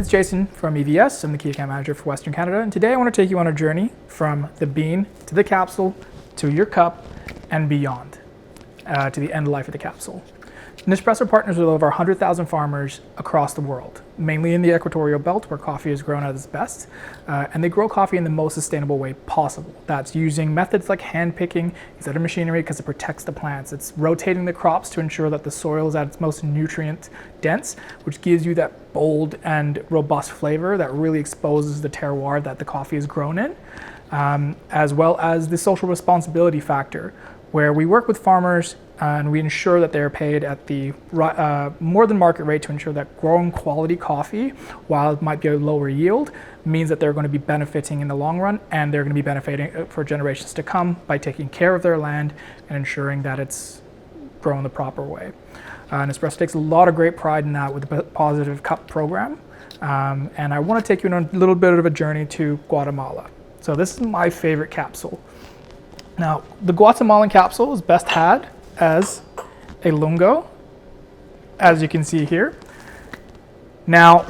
it's Jason from EVS. I'm the Key Account Manager for Western Canada, and today I want to take you on a journey from the bean to the capsule to your cup and beyond, to the end of life of the capsule. Nespresso partners with over 100,000 farmers across the world, mainly in the equatorial belt where coffee is grown at its best, and they grow coffee in the most sustainable way possible. That's using methods like hand picking instead of machinery because it protects the plants. It's rotating the crops to ensure that the soil is at its most nutrient dense, which gives you that bold and robust flavor that really exposes the terroir that the coffee is grown in, as well as the social responsibility factor, where we work with farmers and we ensure that they're paid at the more than market rate to ensure that growing quality coffee, while it might be a lower yield, means that they're going to be benefiting in the long run, and they're going to be benefiting for generations to come by taking care of their land and ensuring that it's grown the proper way. Nespresso takes a lot of great pride in that with the Positive Cup program, and I want to take you on a little bit of a journey to Guatemala. So this is my favorite capsule. Now, the Guatemalan capsule is best had as a lungo, as you can see here. Now,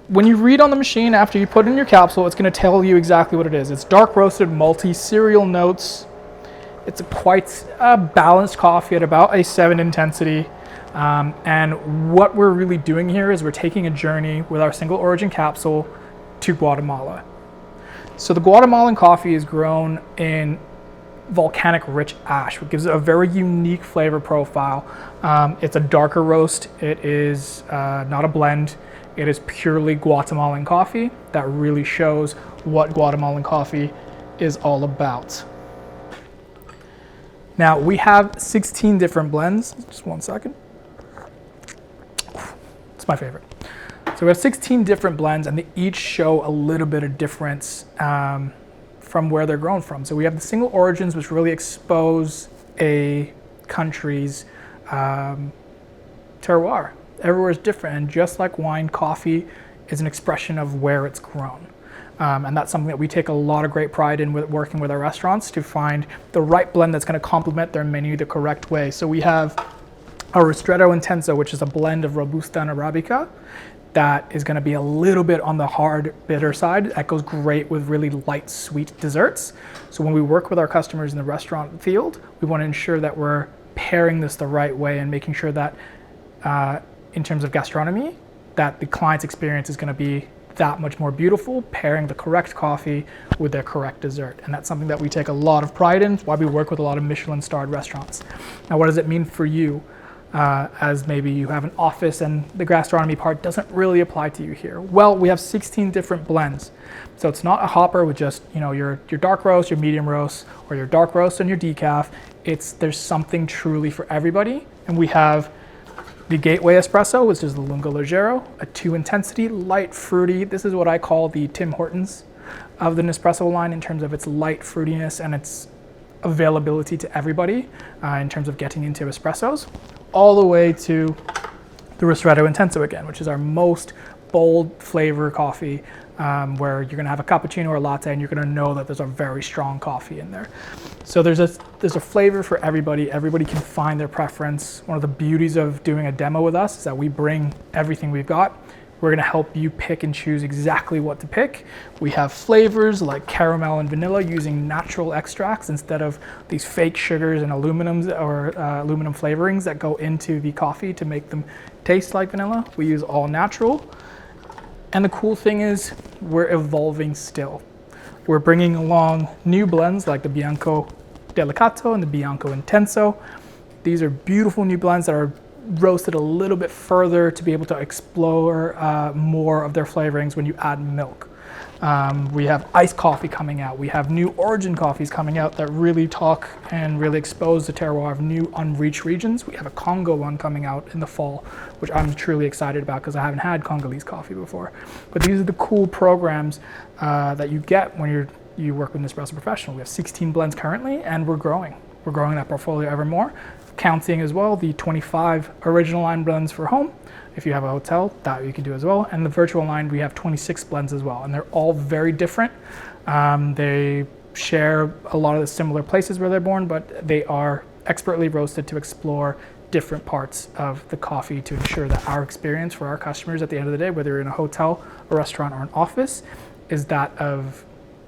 when you read on the machine after you put in your capsule, it's going to tell you exactly what it is. It's dark roasted, multi-cereal notes. It's a quite balanced coffee at about a 7 intensity. And what we're really doing here is we're taking a journey with our single origin capsule to Guatemala. So the Guatemalan coffee is grown in volcanic rich ash, which gives it a very unique flavor profile. It's a darker roast. It is not a blend. It is purely Guatemalan coffee that really shows what Guatemalan coffee is all about. Now we have 16 different blends. Just one second. It's my favorite. So we have 16 different blends, and they each show a little bit of difference from where they're grown from. So we have the single origins, which really expose a country's terroir. Everywhere is different, and just like wine, coffee is an expression of where it's grown. And that's something that we take a lot of great pride in with working with our restaurants to find the right blend that's going to complement their menu the correct way. So we have our Ristretto Intenso, which is a blend of Robusta and Arabica. That is going to be a little bit on the hard, bitter side. That goes great with really light, sweet desserts. So when we work with our customers in the restaurant field, we want to ensure that we're pairing this the right way and making sure that in terms of gastronomy, that the client's experience is going to be that much more beautiful, pairing the correct coffee with their correct dessert. And that's something that we take a lot of pride in. It's why we work with a lot of Michelin-starred restaurants. Now, what does it mean for you? As maybe you have an office and the gastronomy part doesn't really apply to you here. Well, we have 16 different blends. So it's not a hopper with just, your dark roast, your medium roast, or your dark roast and your decaf. There's something truly for everybody. And we have the Gateway Espresso, which is the Lungo Leggero, a 2 intensity, light, fruity. This is what I call the Tim Hortons of the Nespresso line in terms of its light fruitiness and its availability to everybody in terms of getting into espressos, all the way to the Ristretto Intenso again, which is our most bold flavor coffee, where you're going to have a cappuccino or a latte and you're going to know that there's a very strong coffee in there. So there's a flavor for everybody. Everybody can find their preference. One of the beauties of doing a demo with us is that we bring everything we've got. We're going to help you pick and choose exactly what to pick. We have flavors like caramel and vanilla using natural extracts instead of these fake sugars and aluminum flavorings that go into the coffee to make them taste like vanilla. We use all natural. And the cool thing is we're evolving still. We're bringing along new blends like the Bianco Delicato and the Bianco Intenso. These are beautiful new blends that are roasted a little bit further to be able to explore more of their flavorings when you add milk. We have iced coffee coming out. We have new origin coffees coming out that really talk and really expose the terroir of new unreached regions. We have a Congo one coming out in the fall, which I'm truly excited about because I haven't had Congolese coffee before. But these are the cool programs that you get when you work with Nespresso Professional. We have 16 blends currently, and we're growing. We're growing that portfolio ever more, counting as well the 25 original line blends for home. If you have a hotel, that you can do as well. And the virtual line, we have 26 blends as well, and they're all very different. They share a lot of the similar places where they're born, but they are expertly roasted to explore different parts of the coffee to ensure that our experience for our customers at the end of the day, whether you're in a hotel, a restaurant, or an office, is that of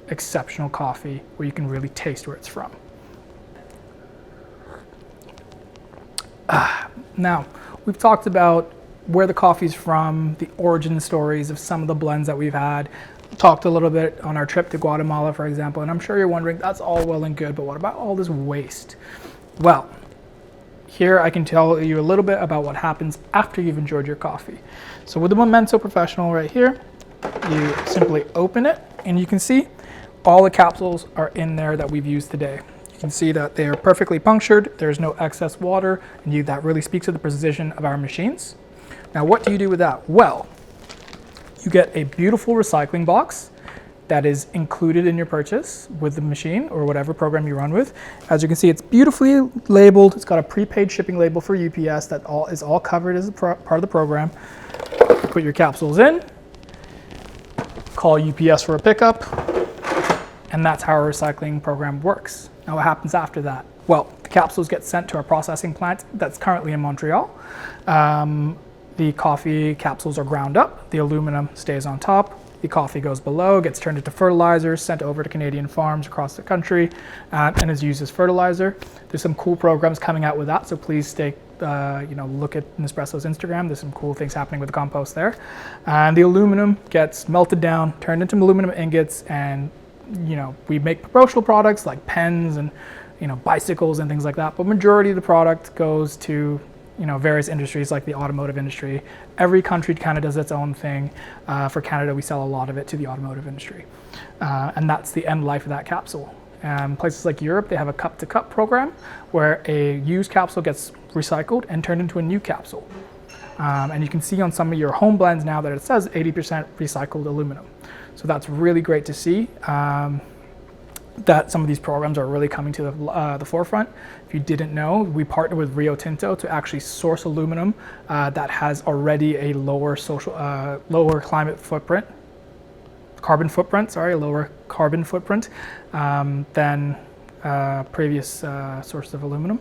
exceptional coffee where you can really taste where it's from. Now, we've talked about where the coffee's from, the origin stories of some of the blends that we've had, talked a little bit on our trip to Guatemala, for example, and I'm sure you're wondering, that's all well and good, but what about all this waste? Well, here I can tell you a little bit about what happens after you've enjoyed your coffee. So with the Memento Professional right here, you simply open it and you can see all the capsules are in there that we've used today. You can see that they are perfectly punctured, there's no excess water, and that really speaks to the precision of our machines. Now what do you do with that? Well, you get a beautiful recycling box that is included in your purchase with the machine or whatever program you run with. As you can see, it's beautifully labeled. It's got a prepaid shipping label for UPS that is all covered as a part of the program. Put your capsules in, call UPS for a pickup, and that's how our recycling program works. Now what happens after that? Well, the capsules get sent to our processing plant that's currently in Montreal. The coffee capsules are ground up, the aluminum stays on top, the coffee goes below, gets turned into fertilizer, sent over to Canadian farms across the country, and is used as fertilizer. There's some cool programs coming out with that, so please stay, look at Nespresso's Instagram. There's some cool things happening with the compost there. And the aluminum gets melted down, turned into aluminum ingots, and we make promotional products like pens and bicycles and things like that, but majority of the product goes to various industries like the automotive industry. Every country kind of does its own thing. For Canada, we sell a lot of it to the automotive industry. And that's the end life of that capsule. Places like Europe, they have a cup-to-cup program where a used capsule gets recycled and turned into a new capsule. And you can see on some of your home blends now that it says 80% recycled aluminum. So that's really great to see. That some of these programs are really coming to the forefront. If you didn't know, we partner with Rio Tinto to actually source aluminum that has already a lower climate footprint, lower carbon footprint than previous sources of aluminum.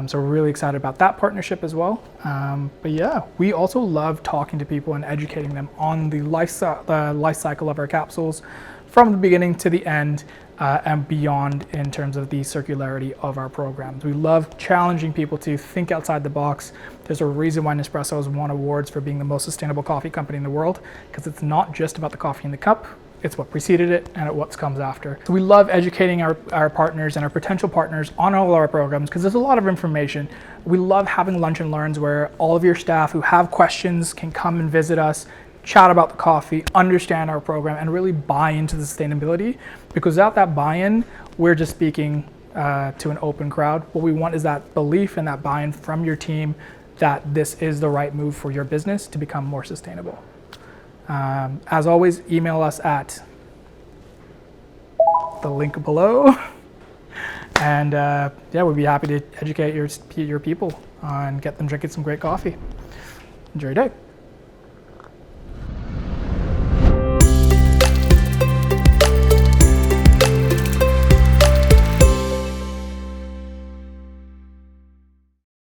So we're really excited about that partnership as well. But yeah, we also love talking to people and educating them on the life cycle of our capsules from the beginning to the end. And beyond in terms of the circularity of our programs. We love challenging people to think outside the box. There's a reason why Nespresso has won awards for being the most sustainable coffee company in the world, because it's not just about the coffee in the cup, it's what preceded it and what comes after. So we love educating our partners and our potential partners on all of our programs because there's a lot of information. We love having lunch and learns where all of your staff who have questions can come and visit us, chat about the coffee, understand our program, and really buy into the sustainability. Because without that buy-in, we're just speaking to an open crowd. What we want is that belief and that buy-in from your team that this is the right move for your business to become more sustainable. As always, email us at the link below. And we'd be happy to educate your people and get them drinking some great coffee. Enjoy your day.